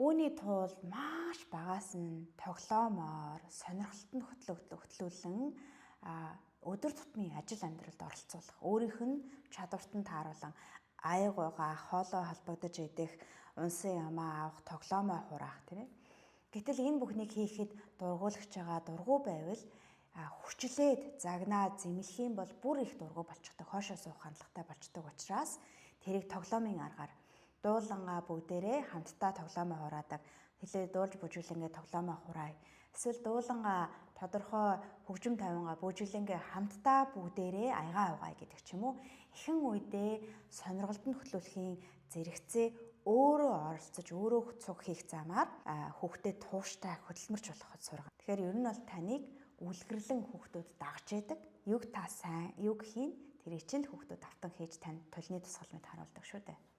Үүний тулд маш багаас нь тоглоомоор сонирхолтод хөтлүүлэн өдөр тутмын ажил амьдралд оролцуулах, өөрийнх нь чадварт нь тааруулан аяг угаа, хоолой холбогдож идэх, унсын ямаа авах, тоглоомоо хураах тийм ээ. Гэтэл энэ бүхнийг хийхэд дургуулагч байгаа дургуй байвал хүчлээд загнаа зэмлэх юм бол бүр их дургуй болчихдог, хоошоо суух хандлагатай болчихдог учраас тэрийг тоглоомын аргаар дуулангаа бүгдээрээ хамтдаа тоглоомоо хураадаг. Хэлээ дуулж бүжиглэнгээ тоглоомоо хураая. Эсвэл дуулангаа тодорхой хөгжим тавингаа бүжиглэнгээ хамтдаа бүгдээрээ аягаа угаая гэдэг ч юм уу. Ихэнх үедээ сонирхолтод хөтлүүлэхийн зэрэгцээ өөрөө оролцож өөрөө цуг хийх замаар хүүхдэд тууштай хөдөлмөрч болгоход сургана. Тэгэхээр ер нь бол таныг үлгэрлэн хүүхдүүд дагж яадаг. Юг та сайн, юг хийн тэрийг чинь хүүхдүүд автан хийж танд тулны тусгалмыг харуулдаг шүү дээ.